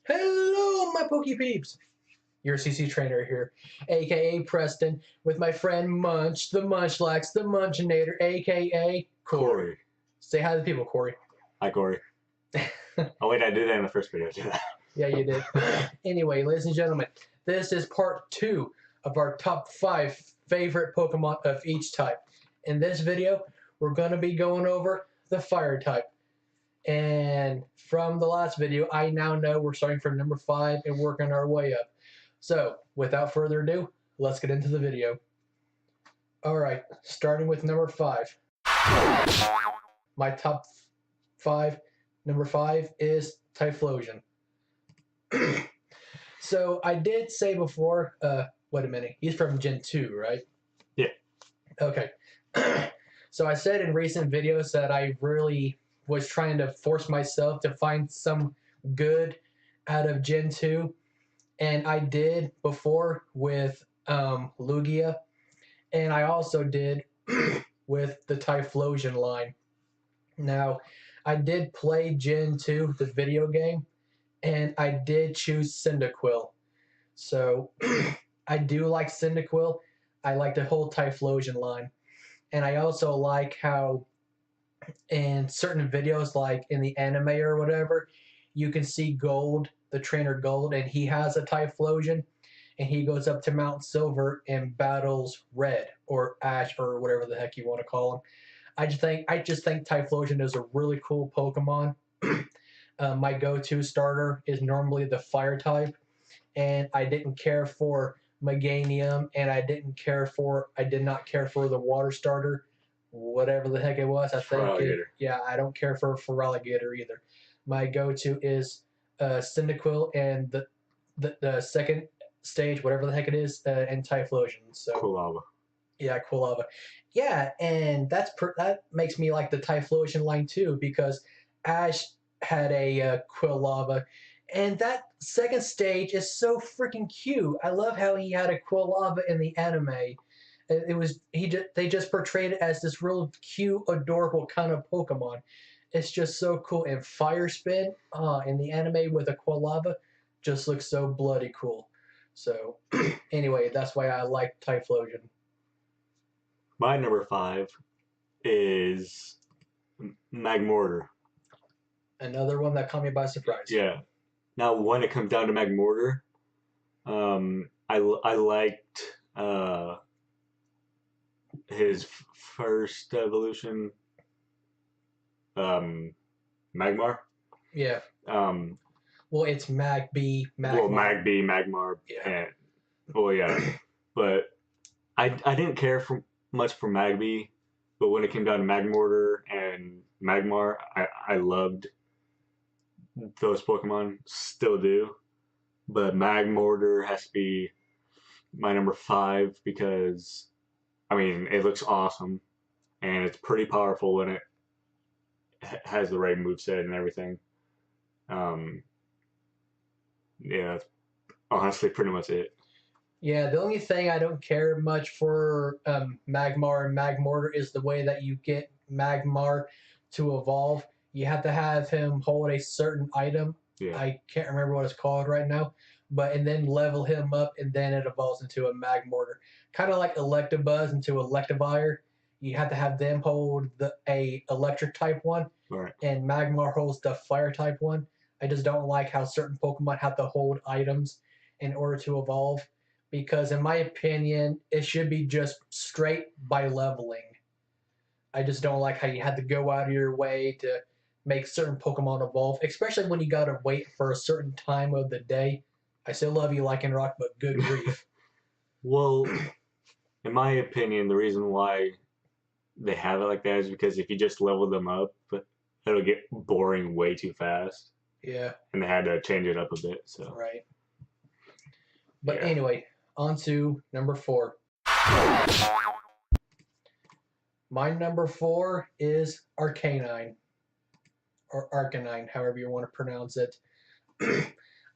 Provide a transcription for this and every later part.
Hello, my Pokey Peeps! Your CC trainer here, aka Preston, with my friend Munch, the Munchlax, the Munchinator, aka Corey. Say hi to the people, Corey. Hi, Corey. Oh, wait, I did that in the first video, too. Yeah, you did. Anyway, ladies and gentlemen, this is part 2 of our top 5 favorite Pokemon of each type. In this video, we're going to be going over the Fire type. And from the last video, I now know we're starting from number 5 and working our way up. So, without further ado, let's get into the video. Alright, starting with number 5. My top 5, number 5 is Typhlosion. So, I did say before, wait a minute, he's from Gen 2, right? Yeah. Okay. So, I said in recent videos that I really was trying to force myself to find some good out of Gen 2. And I did before with Lugia. And I also did with the Typhlosion line. Now, I did play Gen 2, the video game, and I did choose Cyndaquil. So, I do like Cyndaquil. I like the whole Typhlosion line. And I also like how in certain videos, like in the anime or whatever, you can see Gold, the trainer Gold, and he has a Typhlosion, and he goes up to Mount Silver and battles Red or Ash or whatever the heck you want to call him. I just think Typhlosion is a really cool Pokemon. My go-to starter is normally the Fire type, and I didn't care for Meganium, and I did not care for the Water starter, whatever the heck it was. I don't care for Feraligatr either. My go-to is Cyndaquil and the second stage, whatever the heck it is, and Typhlosion. So Quilava. Yeah, Quilava. Yeah, and that makes me like the Typhlosion line too, because Ash had a Quilava, and that second stage is so freaking cute. I love how he had a Quilava in the anime. They just portrayed it as this real cute, adorable kind of Pokemon. It's just so cool. And Fire Spin in the anime with a Quilava just looks so bloody cool. So anyway, that's why I like Typhlosion. My number 5 is Magmortar. Another one that caught me by surprise. Yeah. Now, when it comes down to Magmortar, I liked his first evolution, Magmar. Yeah. Well, it's Magby, Magmar. Well, Magby, Magmar. Yeah. But I didn't care much for Magby, but when it came down to Magmortar and Magmar, I loved those Pokemon. Still do. But Magmortar has to be my number 5 because, I mean, it looks awesome, and it's pretty powerful when it has the right moveset and everything. Yeah, that's honestly pretty much it. Yeah, the only thing I don't care much for Magmar and Magmortar is the way that you get Magmar to evolve. You have to have him hold a certain item. Yeah. I can't remember what it's called right now. And then level him up, and then it evolves into a Magmortar. Kind of like Electabuzz into Electivire. You have to have them hold a electric type one, right, and Magmar holds the fire type one. I just don't like how certain Pokemon have to hold items in order to evolve, because in my opinion, it should be just straight by leveling. I just don't like how you had to go out of your way to make certain Pokemon evolve, especially when you gotta wait for a certain time of the day. I still love you, Lycanroc, but good grief. Well, in my opinion, the reason why they have it like that is because if you just level them up, it'll get boring way too fast. Yeah. And they had to change it up a bit. So. Right. But anyway, on to number 4. My number 4 is Arcanine. Or Arcanine, however you want to pronounce it.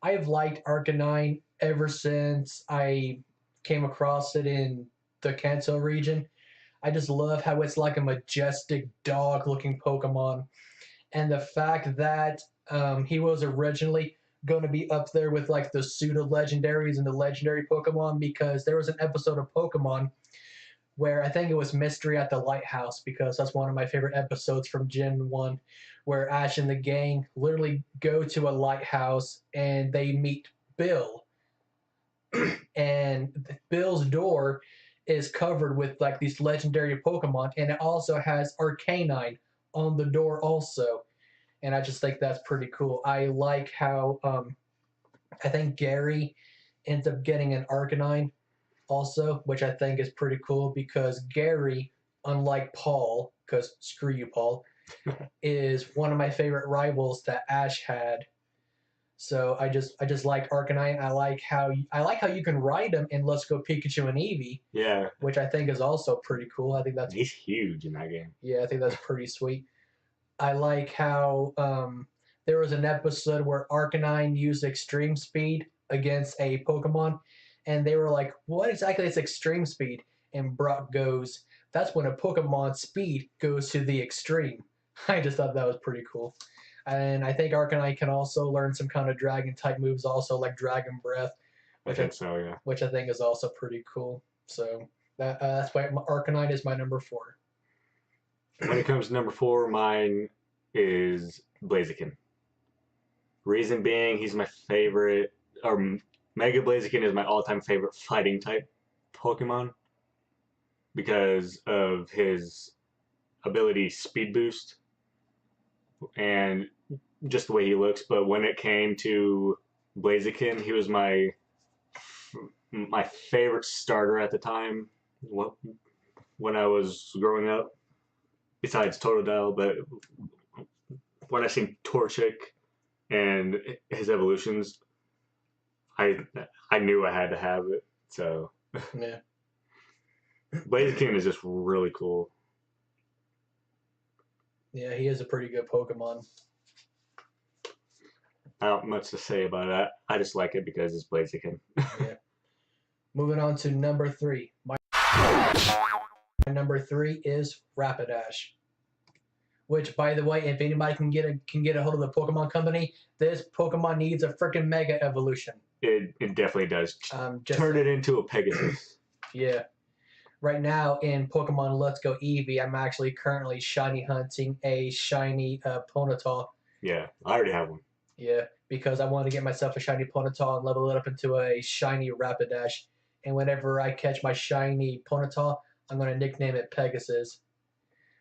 I have liked Arcanine ever since I came across it in the Kanto region. I just love how it's like a majestic dog-looking Pokemon, and the fact that he was originally going to be up there with like the pseudo legendaries and the legendary Pokemon, because there was an episode of Pokemon where I think it was Mystery at the Lighthouse, because that's one of my favorite episodes from Gen 1, where Ash and the gang literally go to a lighthouse and they meet Bill. And Bill's door is covered with like these legendary Pokemon, and it also has Arcanine on the door also. And I just think that's pretty cool. I like how I think Gary ends up getting an Arcanine also, which I think is pretty cool because Gary, unlike Paul, because screw you, Paul, is one of my favorite rivals that Ash had. So I just like Arcanine. I like how you can ride him in Let's Go Pikachu and Eevee, Yeah, which I think is also pretty cool. I think that's he's huge in that game. yeah, I think that's pretty sweet. I like how there was an episode where Arcanine used extreme speed against a Pokemon, and they were like, "What exactly is extreme speed?" And Brock goes, "That's when a Pokemon's speed goes to the extreme." I just thought that was pretty cool. And I think Arcanine can also learn some kind of dragon type moves, also like Dragon Breath, I which think so. Yeah. which I think is also pretty cool. So that's why Arcanine is my number 4. When it comes to number 4, mine is Blaziken. Reason being, he's my favorite, or Mega Blaziken is my all-time favorite fighting type Pokemon because of his ability Speed Boost and just the way he looks. But when it came to Blaziken, he was my favorite starter at the time. When I was growing up, besides Totodile, but when I seen Torchic and his evolutions, I I knew I had to have it. So Yeah. Blaziken is just really cool. Yeah, he is a pretty good Pokemon. Not much to say about that. I just like it because it's Blaziken. Yeah. Moving on to number 3. My number 3 is Rapidash. Which, by the way, if anybody can get a hold of the Pokemon Company, this Pokemon needs a freaking Mega Evolution. It definitely does. Just Turn it into a Pegasus. yeah. Right now in Pokemon Let's Go Eevee, I'm actually currently shiny hunting a shiny Ponyta. Yeah, I already have one. Yeah, because I want to get myself a shiny Ponyta and level it up into a shiny Rapidash. And whenever I catch my shiny Ponyta, I'm going to nickname it Pegasus.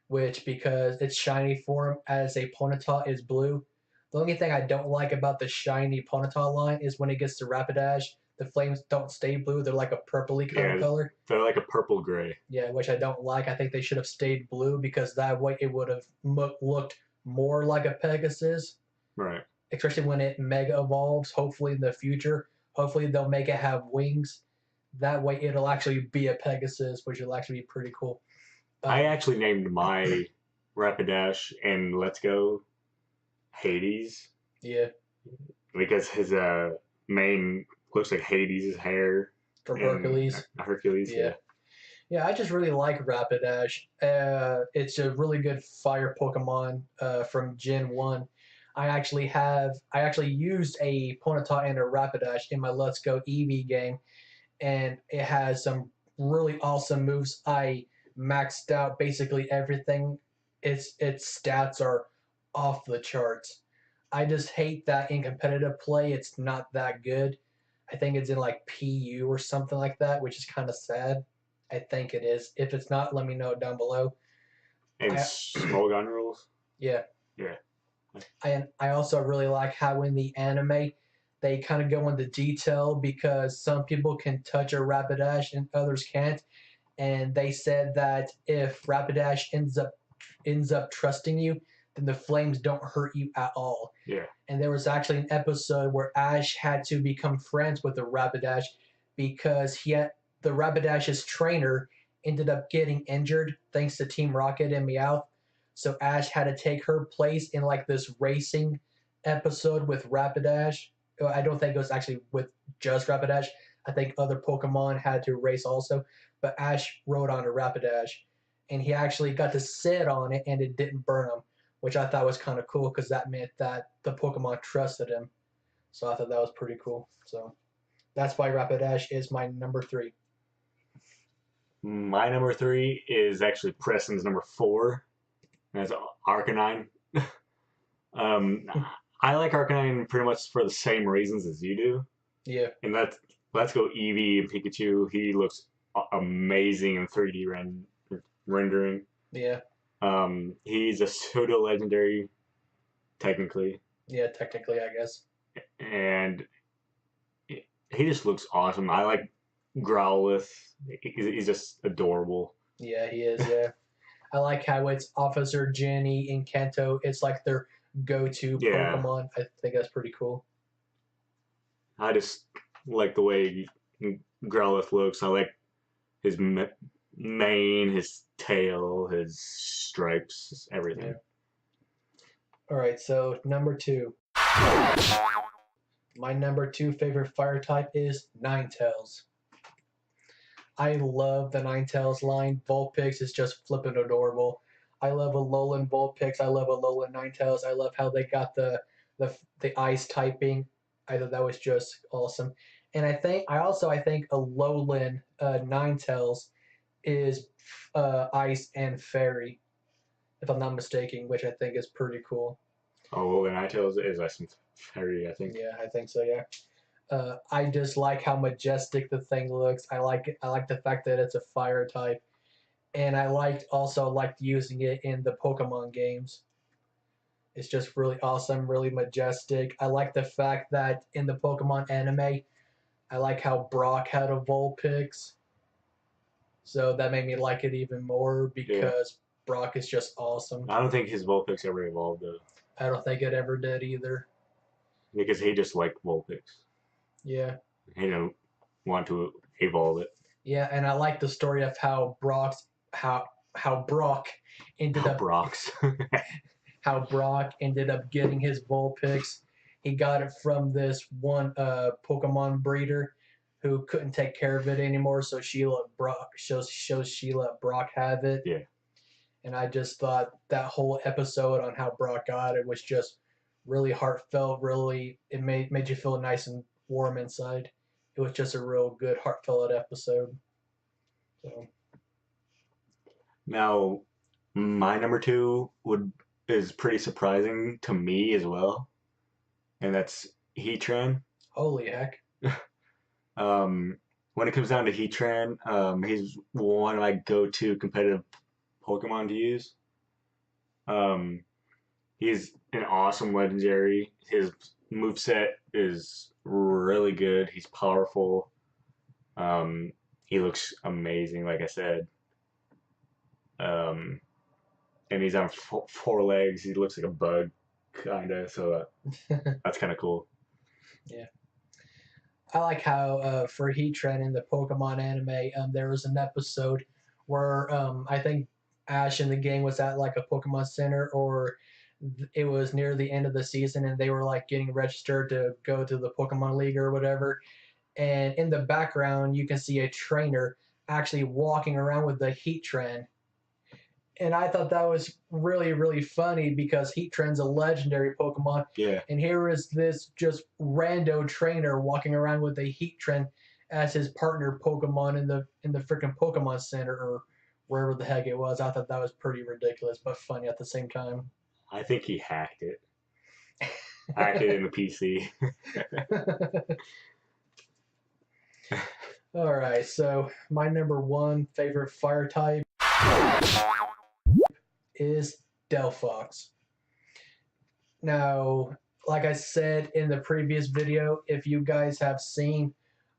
Which, because its shiny form as a Ponyta is blue. The only thing I don't like about the shiny Ponyta line is when it gets to Rapidash, the flames don't stay blue. They're like a purpley kind of color. They're like a purple gray. Yeah, which I don't like. I think they should have stayed blue because that way it would have looked more like a Pegasus. Right. Especially when it mega evolves, hopefully in the future. Hopefully they'll make it have wings. That way it'll actually be a Pegasus, which will actually be pretty cool. I actually named my Rapidash in Let's Go Hades. Yeah. Because his mane looks like Hades' hair. From Hercules. Hercules, yeah. Yeah, I just really like Rapidash. It's a really good fire Pokemon from Gen 1. I actually used a Ponyta and a Rapidash in my Let's Go Eevee game, and it has some really awesome moves. I maxed out basically everything. Its stats are off the charts. I just hate that in competitive play it's not that good. I think it's in like PU or something like that, which is kind of sad. I think it is. If it's not, let me know down below. And Smogon rules? Yeah. Yeah. I also really like how in the anime they kind of go into detail because some people can touch a Rapidash and others can't. And they said that if Rapidash ends up trusting you, then the flames don't hurt you at all. Yeah. And there was actually an episode where Ash had to become friends with the Rapidash because the Rapidash's trainer ended up getting injured thanks to Team Rocket and Meowth. So Ash had to take her place in like this racing episode with Rapidash. I don't think it was actually with just Rapidash. I think other Pokemon had to race also, but Ash rode on a Rapidash. and he actually got to sit on it and it didn't burn him, which I thought was kind of cool because that meant that the Pokemon trusted him. So I thought that was pretty cool. So that's why Rapidash is my number 3. My number 3 is actually Preston's number 4. And that's Arcanine. um, I like Arcanine pretty much for the same reasons as you do. Yeah. And let's go Eevee and Pikachu. He looks amazing in 3D rendering. Yeah. He's a pseudo legendary, technically. Yeah, technically, I guess. And he just looks awesome. I like Growlithe. He's just adorable. Yeah, he is. Yeah. I like how it's Officer Jenny in Kanto. It's like their go-to Pokemon. I think that's pretty cool. I just like the way Growlithe looks. I like his mane, his tail, his stripes, everything. Yeah. All right, so number 2. My number 2 favorite fire type is Ninetales. I love the Ninetales line. Vulpix is just flippin' adorable. I love Alolan Vulpix. I love Alolan Ninetales. I love how they got the ice typing. I thought that was just awesome. And I think Alolan Ninetales is ice and fairy, if I'm not mistaken, which I think is pretty cool. Oh, and Ninetales is ice and fairy, I think. Yeah, I think so. Yeah. I just like how majestic the thing looks. I like it. I like the fact that it's a fire type, and I also liked using it in the Pokemon games. It's just really awesome, really majestic. I like the fact that in the Pokemon anime, I like how Brock had a Vulpix, so that made me like it even more because Brock is just awesome. I don't think his Vulpix ever evolved though. I don't think it ever did either. Because he just liked Vulpix. Yeah. He didn't want to evolve it. Yeah, and I like the story of how Brock ended up how Brock ended up getting his Vulpix. He got it from this one Pokemon breeder who couldn't take care of it anymore, so she let Brock have it. Yeah. And I just thought that whole episode on how Brock got it was just really heartfelt. Really, it made you feel nice and warm inside. It was just a real good heartfelt episode. So now, my number 2 is pretty surprising to me as well, and that's Heatran. Holy heck! When it comes down to Heatran, he's one of my go-to competitive Pokemon to use. He's an awesome legendary. His moveset is really good. He's powerful. He looks amazing, like I said. And he's on 4 legs. He looks like a bug, kinda. So that's kind of cool. Yeah. I like how for Heatran in the Pokemon anime, there was an episode where I think Ash in the game was at like a Pokemon Center, or it was near the end of the season, and they were like getting registered to go to the Pokemon League or whatever. And in the background, you can see a trainer actually walking around with the Heatran. And I thought that was really, really funny because Heatran's a legendary Pokemon. Yeah. And here is this just rando trainer walking around with a Heatran as his partner Pokemon in the freaking Pokemon Center or wherever the heck it was. I thought that was pretty ridiculous, but funny at the same time. I think he hacked it. Hacked it in the PC. All right, so my number 1 favorite fire type is Delphox. Now, like I said in the previous video, if you guys have seen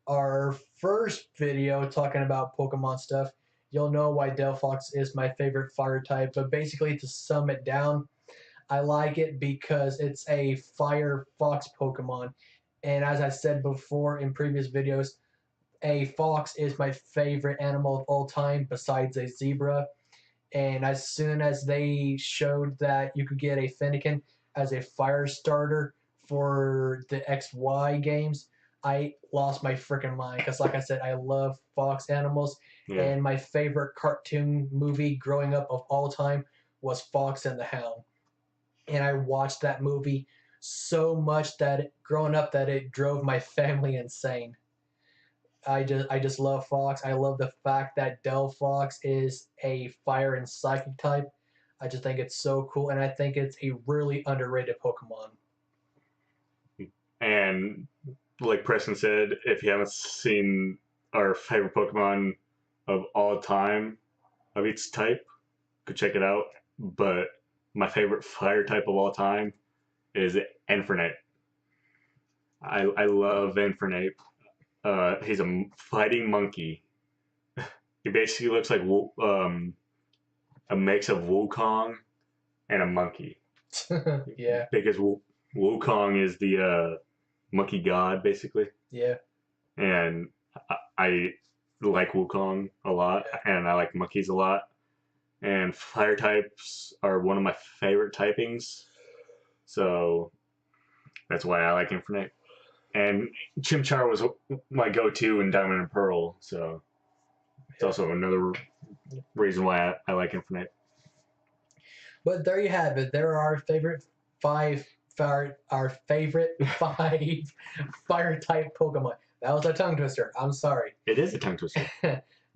our first video talking about Pokemon stuff, you'll know why Delphox is my favorite fire type. But basically, to sum it down, I like it because it's a fire fox Pokemon. And as I said before in previous videos, a fox is my favorite animal of all time besides a zebra. And as soon as they showed that you could get a Fennekin as a fire starter for the XY games, I lost my freaking mind because, like I said, I love fox animals, Yeah. and my favorite cartoon movie growing up of all time was Fox and the Hound, and I watched that movie so much growing up that it drove my family insane. I just love Fox. I love the fact that Del Fox is a fire and psychic type. I just think it's so cool, and I think it's a really underrated Pokemon. And like Preston said, if you haven't seen our favorite Pokemon of all time of each type, go check it out. But my favorite fire type of all time is Infernape. I love Infernape. He's a fighting monkey. He basically looks like a mix of Wukong and a monkey. Yeah, Because Wukong is the monkey god, basically. yeah, And I like Wukong a lot, and I like monkeys a lot. And fire types are one of my favorite typings, so that's why I like Infinite. And Chimchar was my go-to in Diamond and Pearl, so it's also another reason why I like Infinite. but there you have it. There are our favorite five our favorite five fire type Pokemon. That was a tongue twister. I'm sorry. It is a tongue twister.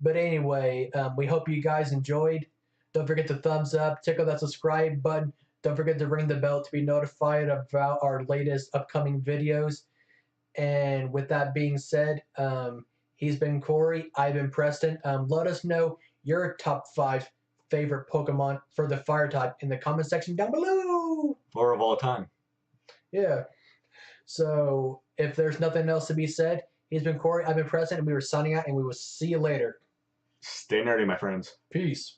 But anyway, we hope you guys enjoyed. Don't forget to thumbs up, check out that subscribe button. Don't forget to ring the bell to be notified about our latest upcoming videos. And with that being said, he's been Corey. I've been Preston. Let us know your top five favorite Pokemon for the fire type in the comment section down below. Or of all time. Yeah. So if there's nothing else to be said, he's been Corey. I've been Preston, and we were signing out, and we will see you later. Stay nerdy, my friends. Peace.